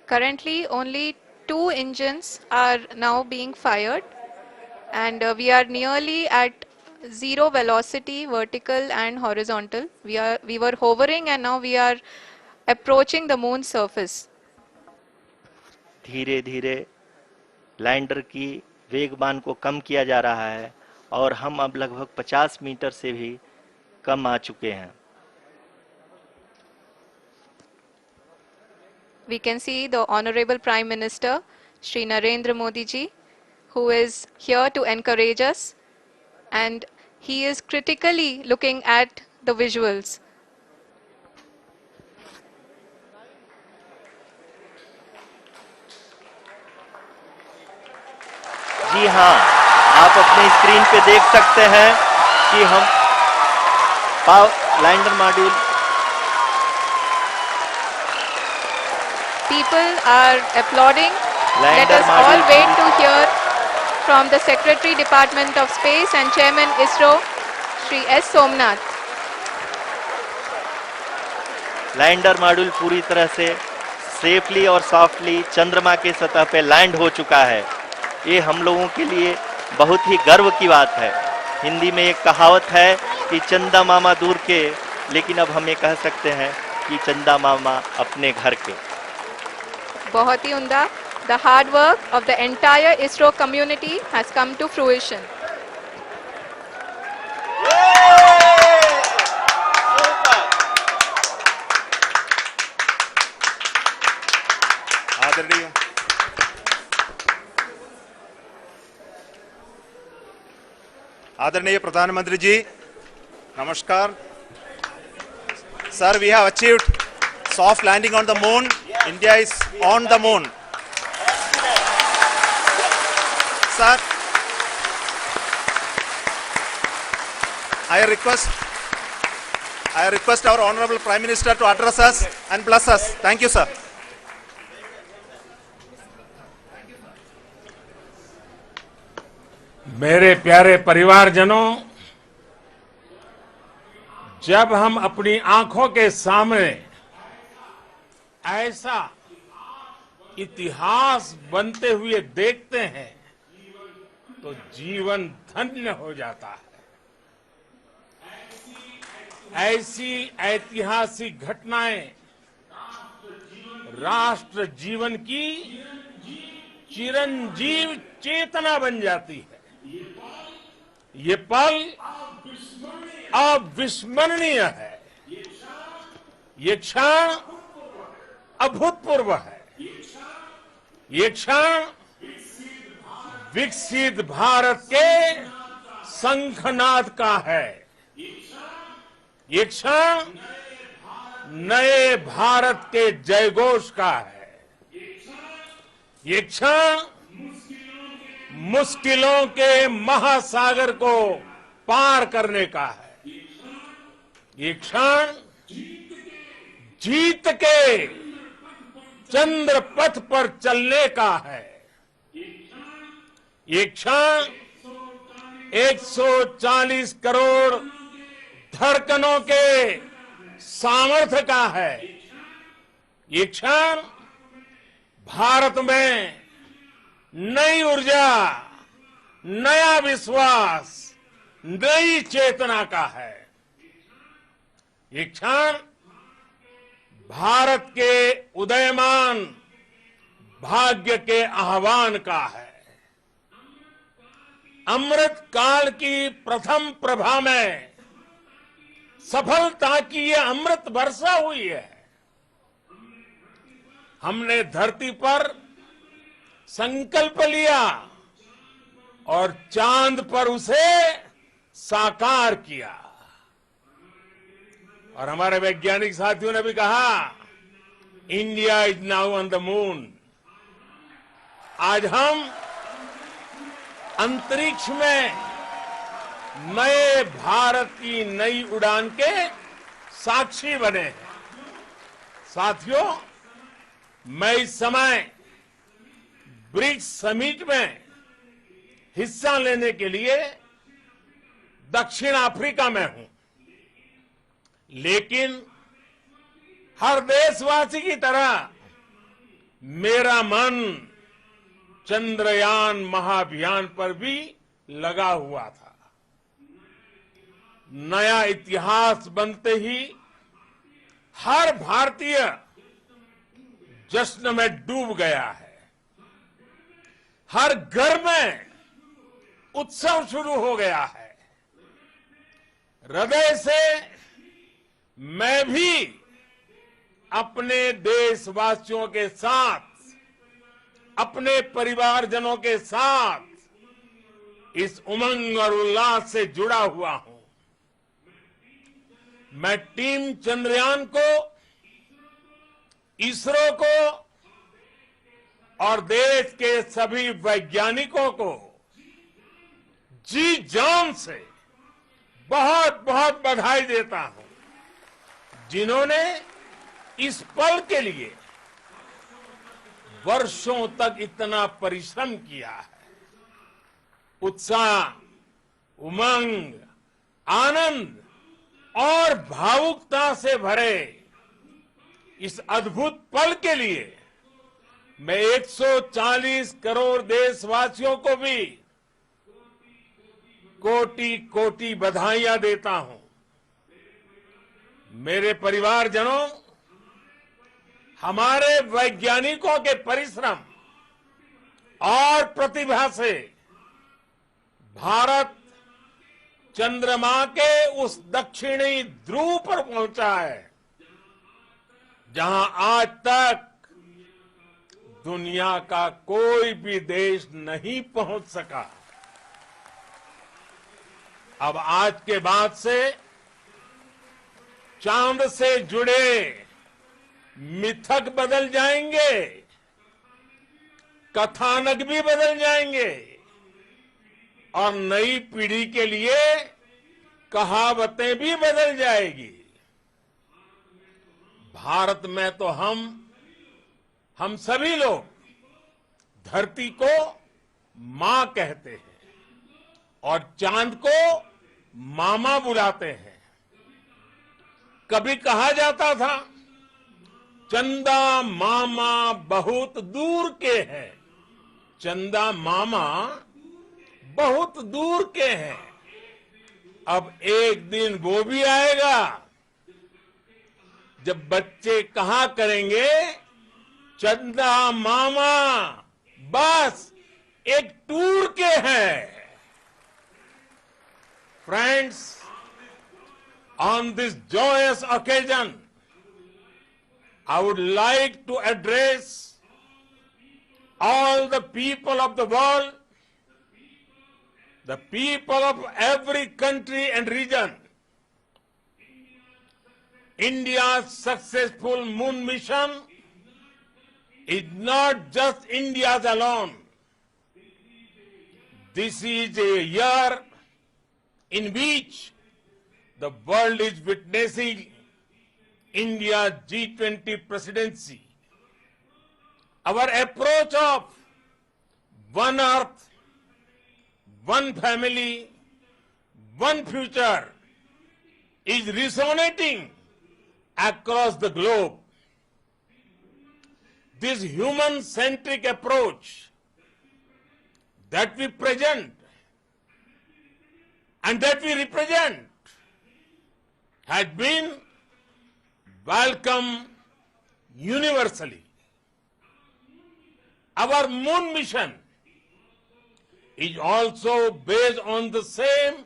Currently, only two engines are now being fired, and we are nearly at zero velocity, vertical and horizontal. We were hovering, and now we are approaching the moon's surface. धीरे धीरे lander की वेगमान को कम किया जा रहा है और हम अब लगभग 50 मीटर से भी कम आ चुके हैं. We can see the Honorable Prime Minister, Shri Narendra Modi ji, who is here to encourage us, and he is critically looking at the visuals. जी हाँ, आप अपने स्क्रीन पे देख सकते हैं कि हम lander module. People are applauding. Let lander us all module wait to hear from the Secretary Department of Space and Chairman ISRO, Shri S. Somnath. Lander module पूरी तरह से सेफली और सॉफ्टली चंद्रमा के सतह पे लैंड हो चुका है. ये हम लोगों के लिए बहुत ही गर्व की बात है. हिंदी में एक कहावत है कि चंदा मामा दूर के, लेकिन अब हम ये कह सकते हैं कि चंदा मामा अपने घर के. बहुत ही उम्दा. The hard work of the entire ISRO community has come to fruition. आदरणीय प्रधानमंत्री जी, नमस्कार. Sir, we have achieved soft landing on the moon. India is on the moon. Sir, I request our Honorable Prime Minister to address us and bless us. Thank you, sir. मेरे प्यारे परिवारजनों, जब हम अपनी आंखों के सामने ऐसा इतिहास बनते हुए देखते हैं तो जीवन धन्य हो जाता है. ऐसी ऐतिहासिक घटनाएं राष्ट्र जीवन की चिरंजीव चेतना बन जाती है. ये पल अविस्मरणीय है. ये क्षण अभूतपूर्व है. ये क्षण विकसित भारत के शंखनाद का है. ये क्षण नए भारत के जयघोष का है. ये क्षण मुश्किलों के महासागर को पार करने का है. ये क्षण जीत के चंद्र पथ पर चलने का है. ये क्षण 140 करोड़ धड़कनों के सामर्थ्य का है. ये क्षण भारत में नई ऊर्जा, नया विश्वास, नई चेतना का है. ये क्षण भारत के उदयमान भाग्य के आह्वान का है. अमृत काल की प्रथम प्रभा में सफलता की ये अमृत वर्षा हुई है. हमने धरती पर संकल्प लिया और चांद पर उसे साकार किया. और हमारे वैज्ञानिक साथियों ने भी कहा, India is now on the moon. आज हम अंतरिक्ष में नए भारत की नई उड़ान के साक्षी बने हैं. साथियों, मैं इस समय ब्रिक्स समिट में हिस्सा लेने के लिए दक्षिण अफ्रीका में हूं. लेकिन हर देशवासी की तरह मेरा मन चंद्रयान महाअभियान पर भी लगा हुआ था। नया इतिहास बनते ही हर भारतीय जश्न में डूब गया है। हर घर में उत्सव शुरू हो गया है। हृदय से मैं भी अपने देशवासियों के साथ, अपने परिवारजनों के साथ इस उमंग और उल्लास से जुड़ा हुआ हूं। मैं टीम चंद्रयान को, इसरो को और देश के सभी वैज्ञानिकों को जी जान से बहुत बहुत बधाई देता हूं, जिन्होंने इस पल के लिए वर्षों तक इतना परिश्रम किया है। उत्साह, उमंग, आनंद और भावुकता से भरे इस अद्भुत पल के लिए मैं 140 करोड़ देशवासियों को भी कोटि कोटि बधाइयां देता हूं। मेरे परिवारजनों, हमारे वैज्ञानिकों के परिश्रम और प्रतिभा से भारत चंद्रमा के उस दक्षिणी ध्रुव पर पहुंचा है, जहां आज तक दुनिया का कोई भी देश नहीं पहुंच सका। अब आज के बाद से चांद से जुड़े मिथक बदल जाएंगे, कथानक भी बदल जाएंगे और नई पीढ़ी के लिए कहावतें भी बदल जाएगी। भारत में तो हम सभी लोग धरती को मां कहते हैं और चांद को मामा बुलाते हैं। कभी कहा जाता था, चंदा मामा बहुत दूर के हैं। चंदा मामा बहुत दूर के हैं। अब एक दिन वो भी आएगा जब बच्चे कहा करेंगे, चंदा मामा बस एक टूर के हैं। Friends, on this joyous occasion, I would like to address all the people of the world, the people of every country and region. India's successful moon mission is not just India's alone. This is a year in which the world is witnessing India's G20 presidency. Our approach of one earth, one family, one future is resonating across the globe. This human-centric approach that we present and that we represent has been welcomed universally. Our moon mission is also based on the same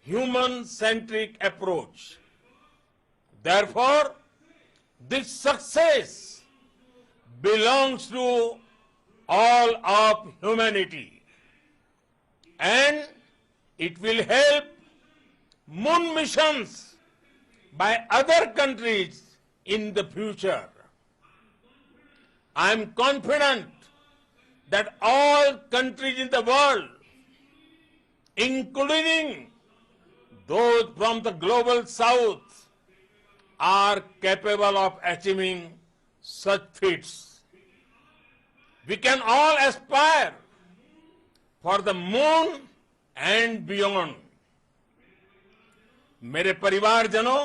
human-centric approach. Therefore, this success belongs to all of humanity, and it will help moon missions by other countries in the future. I am confident that all countries in the world, including those from the global south, are capable of achieving such feats. We can all aspire for the moon and beyond. मेरे परिवारजनों,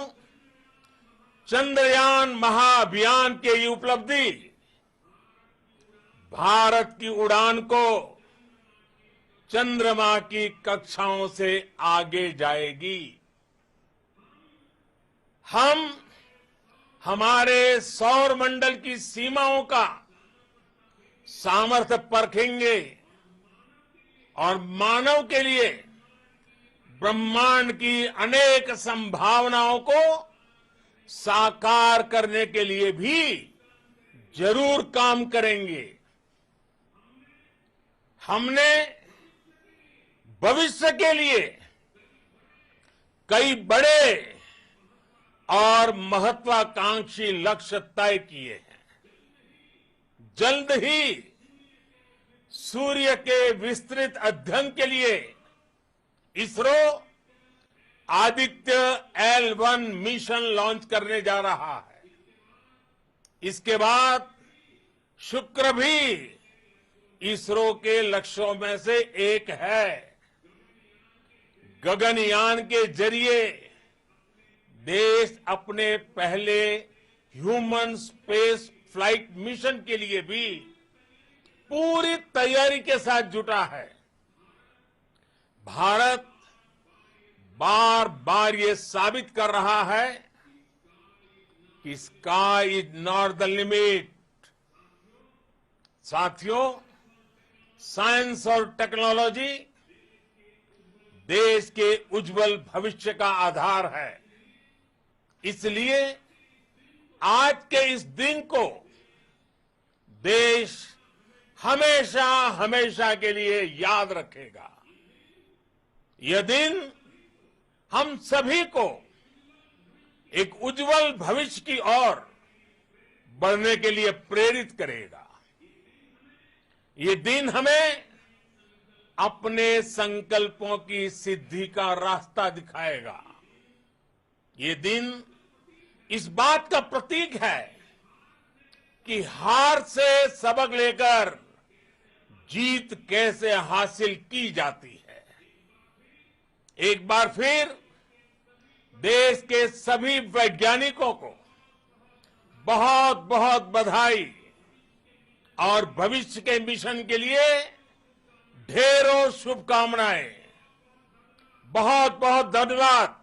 चंद्रयान महाअभियान की ये उपलब्धि भारत की उड़ान को चंद्रमा की कक्षाओं से आगे जाएगी। हम हमारे सौर मंडल की सीमाओं का सामर्थ्य परखेंगे और मानव के लिए ब्रह्मांड की अनेक संभावनाओं को साकार करने के लिए भी जरूर काम करेंगे। हमने भविष्य के लिए कई बड़े और महत्वाकांक्षी लक्ष्य तय किए हैं। जल्द ही सूर्य के विस्तृत अध्ययन के लिए ISRO Aditya L1 mission launch करने जा रहा है। इसके बाद शुक्र भी इसरो के लक्ष्यों में से एक है। गगनयान के जरिए देश अपने पहले ह्यूमन स्पेस फ्लाइट मिशन के लिए भी पूरी तैयारी के साथ जुटा है। भारत बार बार ये साबित कर रहा है कि sky is not the limit. साथियों, साइंस और टेक्नोलॉजी देश के उज्जवल भविष्य का आधार है। इसलिए आज के इस दिन को देश हमेशा हमेशा के लिए याद रखेगा। यह दिन हम सभी को एक उज्जवल भविष्य की ओर बढ़ने के लिए प्रेरित करेगा। ये दिन हमें अपने संकल्पों की सिद्धि का रास्ता दिखाएगा। ये दिन इस बात का प्रतीक है कि हार से सबक लेकर जीत कैसे हासिल की जाती है। एक बार फिर देश के सभी वैज्ञानिकों को बहुत बहुत बधाई और भविष्य के मिशन के लिए ढेरों शुभकामनाएं। बहुत बहुत धन्यवाद।